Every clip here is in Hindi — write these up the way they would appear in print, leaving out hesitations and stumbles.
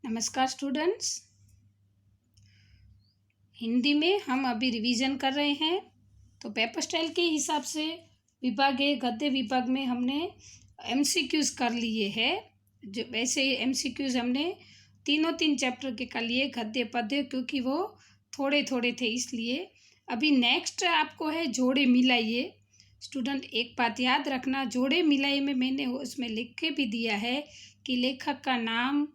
नमस्कार स्टूडेंट्स। हिंदी में हम अभी रिवीजन कर रहे हैं। तो पेपर स्टाइल के हिसाब से विभाग ए गद्य विभाग में हमने एमसीक्यूज कर लिए हैं। जो वैसे एमसीक्यूज हमने तीन चैप्टर के कर लिए, गद्य पद्य, क्योंकि वो थोड़े थोड़े थे इसलिए। अभी नेक्स्ट आपको है जोड़े मिलाइए। स्टूडेंट एक बात याद रखना, जोड़े मिलाइए में मैंने उसमें लिख के भी दिया है कि लेखक का नाम,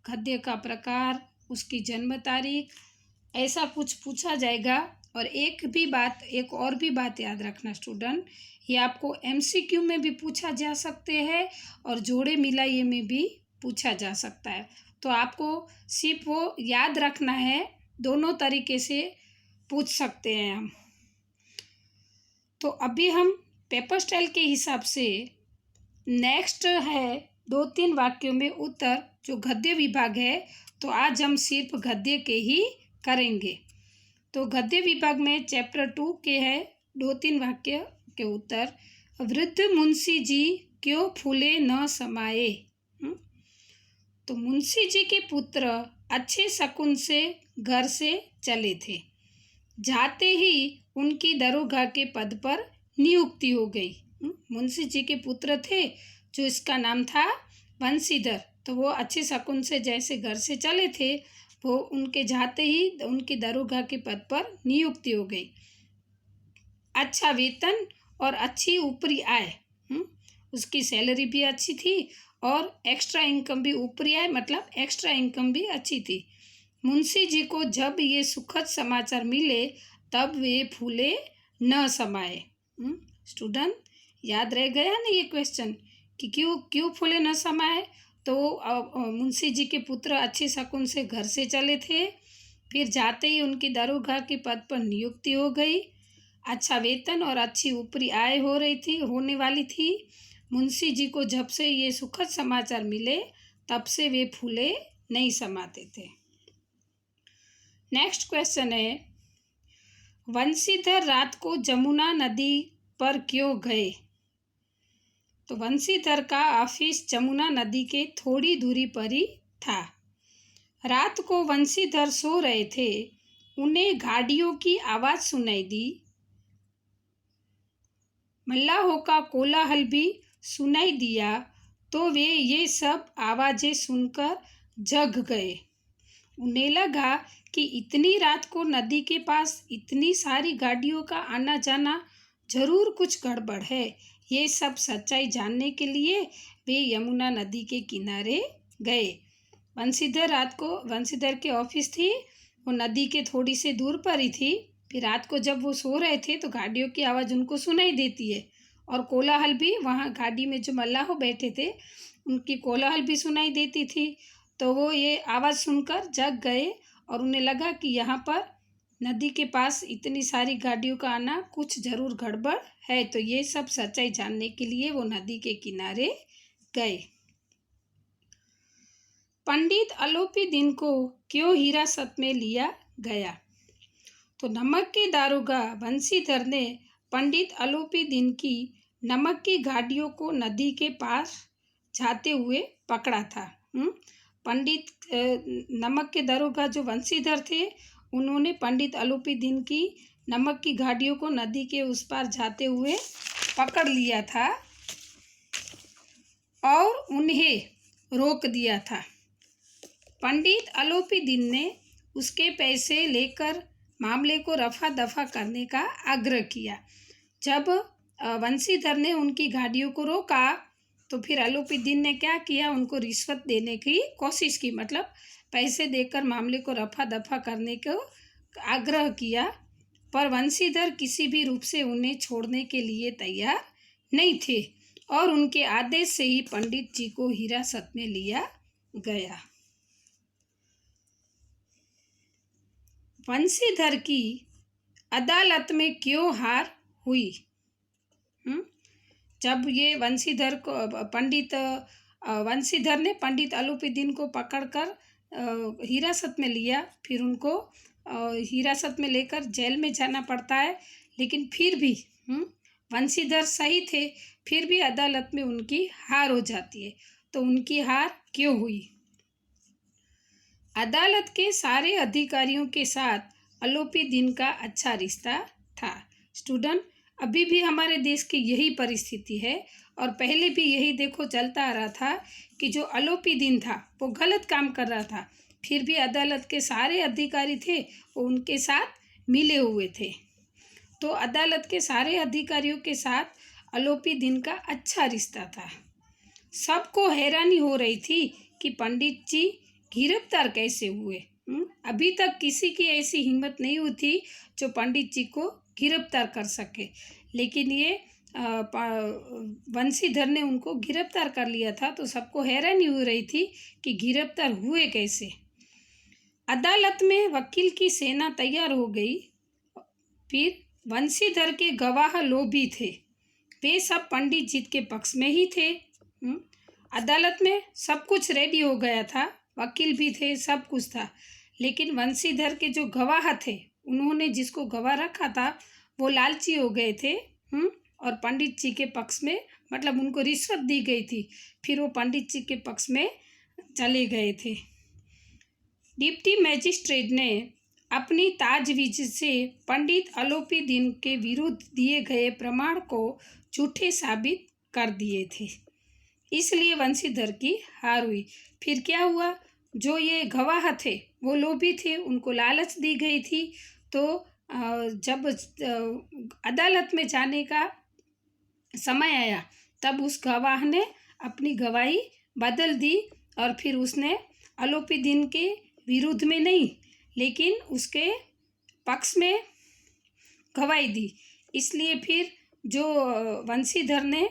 गद्य का प्रकार, उसकी जन्म तारीख, ऐसा कुछ पूछा जाएगा। और एक और भी बात याद रखना स्टूडेंट, ये आपको एमसीक्यू में भी पूछा जा सकते हैं और जोड़े मिलाइए में भी पूछा जा सकता है। तो आपको सिर्फ वो याद रखना है, दोनों तरीके से पूछ सकते हैं हम। तो अभी हम पेपर स्टाइल के हिसाब से नेक्स्ट है 2-3 वाक्यों में उत्तर, जो गद्य विभाग है। तो आज हम सिर्फ गद्य के ही करेंगे। तो गद्य विभाग में चैप्टर 2 के है 2-3 वाक्य के उत्तर। वृद्ध मुंशी जी क्यों फूले न समाये। तो मुंशी जी के पुत्र अच्छे शकुन से घर से चले थे, जाते ही उनकी दरोगा के पद पर नियुक्ति हो गई। मुंशी जी के पुत्र थे, जो इसका नाम था बंशीधर। तो वो अच्छे शकुन से जैसे घर से चले थे, वो उनके जाते ही उनकी दरोगा के पद पर नियुक्ति हो गई। अच्छा वेतन और अच्छी ऊपरी आय, उसकी सैलरी भी अच्छी थी और एक्स्ट्रा इनकम भी, ऊपरी आय मतलब एक्स्ट्रा इनकम भी अच्छी थी। मुंशी जी को जब ये सुखद समाचार मिले, तब वे फूले न समाये। स्टूडेंट याद रह गया ना ये क्वेश्चन कि क्यों फूले न समाये। तो मुंशी जी के पुत्र अच्छे शकुन से घर से चले थे, फिर जाते ही उनकी दरोगा के पद पर नियुक्ति हो गई। अच्छा वेतन और अच्छी ऊपरी आय होने वाली थी। मुंशी जी को जब से ये सुखद समाचार मिले, तब से वे फूले नहीं समाते थे। नेक्स्ट क्वेश्चन है, बंशीधर रात को जमुना नदी पर क्यों गए। तो बंशीधर का ऑफिस जमुना नदी के थोड़ी दूरी पर ही था। रात को बंशीधर सो रहे थे, उन्हें गाड़ियों की आवाज़ सुनाई दी। मल्लाहों का कोलाहल भी सुनाई दिया, तो वे ये सब आवाज़ें सुनकर जग गए। उन्हें लगा कि इतनी रात को नदी के पास इतनी सारी गाड़ियों का आना जाना, जरूर कुछ गड़बड़ है। ये सब सच्चाई जानने के लिए वे यमुना नदी के किनारे गए। बंशीधर के ऑफिस थी, वो नदी के थोड़ी से दूर पर ही थी। फिर रात को जब वो सो रहे थे, तो गाड़ियों की आवाज़ उनको सुनाई देती है और कोलाहल भी, वहाँ गाड़ी में जो मल्लाह बैठे थे उनकी कोलाहल भी सुनाई देती थी। तो वो ये आवाज़ सुनकर जग गए और उन्हें लगा कि यहाँ पर नदी के पास इतनी सारी गाड़ियों का आना, कुछ ज़रूर गड़बड़ है। तो ये सब सच्चाई जानने के लिए वो नदी के किनारे गए। पंडित अलोपीदीन को क्यों हिरासत में लिया गया। तो नमक के दारोगा बंशीधर ने पंडित अलोपीदीन की नमक की गाड़ियों को नदी के पास जाते हुए पकड़ा था। पंडित नमक के दारोगा जो बंशीधर थे, उन्होंने पंडित अलोपीदीन की नमक की गाड़ियों को नदी के उस पार जाते हुए पकड़ लिया था और उन्हें रोक दिया था। पंडित अलोपीदीन ने उसके पैसे लेकर मामले को रफा दफा करने का आग्रह किया। जब बंशीधर ने उनकी गाड़ियों को रोका, तो फिर अलोपीदीन ने क्या किया, उनको रिश्वत देने की कोशिश की, मतलब पैसे देकर मामले को रफा दफा करने को आग्रह किया। पर बंशीधर किसी भी रूप से उन्हें छोड़ने के लिए तैयार नहीं थे और उनके आदेश से ही पंडित जी को हिरासत में लिया गया। बंशीधर की अदालत में क्यों हार हुई। जब ये बंशीधर ने पंडित अलोपीदीन को पकड़कर हिरासत में लिया, फिर उनको हिरासत में लेकर जेल में जाना पड़ता है। लेकिन फिर भी बंशीधर सही थे, फिर भी अदालत में उनकी हार हो जाती है। तो उनकी हार क्यों हुई। अदालत के सारे अधिकारियों के साथ आलोपी दिन का अच्छा रिश्ता था। स्टूडेंट, अभी भी हमारे देश की यही परिस्थिति है और पहले भी यही देखो चलता आ रहा था कि जो आलोपी दिन था वो गलत काम कर रहा था, फिर भी अदालत के सारे अधिकारी थे वो उनके साथ मिले हुए थे। तो अदालत के सारे अधिकारियों के साथ आलोपी दिन का अच्छा रिश्ता था। सबको हैरानी हो रही थी कि पंडित जी गिरफ्तार कैसे हुए। अभी तक किसी की ऐसी हिम्मत नहीं हुई थी जो पंडित जी को गिरफ्तार कर सके, लेकिन ये बंशीधर ने उनको गिरफ्तार कर लिया था। तो सबको हैरानी हो रही थी कि गिरफ्तार हुए कैसे। अदालत में वकील की सेना तैयार हो गई। फिर बंशीधर के गवाह लोभी थे, वे सब पंडित जी के पक्ष में ही थे। अदालत में सब कुछ रेडी हो गया था, वकील भी थे, सब कुछ था, लेकिन बंशीधर के जो गवाह थे उन्होंने जिसको गवाह रखा था वो लालची हो गए थे और पंडित जी के पक्ष में, मतलब उनको रिश्वत दी गई थी, फिर वो पंडित जी के पक्ष में चले गए थे। डिप्टी मजिस्ट्रेट ने अपनी ताजवीज से पंडित आलोपी दिन के विरुद्ध दिए गए प्रमाण को झूठे साबित कर दिए थे, इसलिए बंशीधर की हार हुई। फिर क्या हुआ, जो ये गवाह थे वो लोभी थे, उनको लालच दी गई थी। तो जब अदालत में जाने का समय आया तब उस गवाह ने अपनी गवाही बदल दी और फिर उसने आलोपी दिन के विरुद्ध में नहीं लेकिन उसके पक्ष में गवाही दी। इसलिए फिर जो बंशीधर ने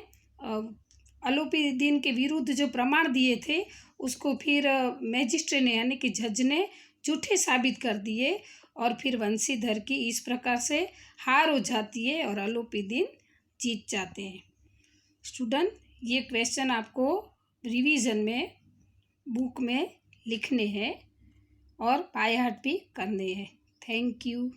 आलोपी दिन के विरुद्ध जो प्रमाण दिए थे उसको फिर मैजिस्ट्रेट ने यानी कि जज ने झूठे साबित कर दिए और फिर बंशीधर की इस प्रकार से हार हो जाती है और आलोपी दिन जीत जाते हैं। स्टूडेंट, ये क्वेश्चन आपको रिवीजन में बुक में लिखने हैं और बाय हार्ट भी करने हैं। Thank you.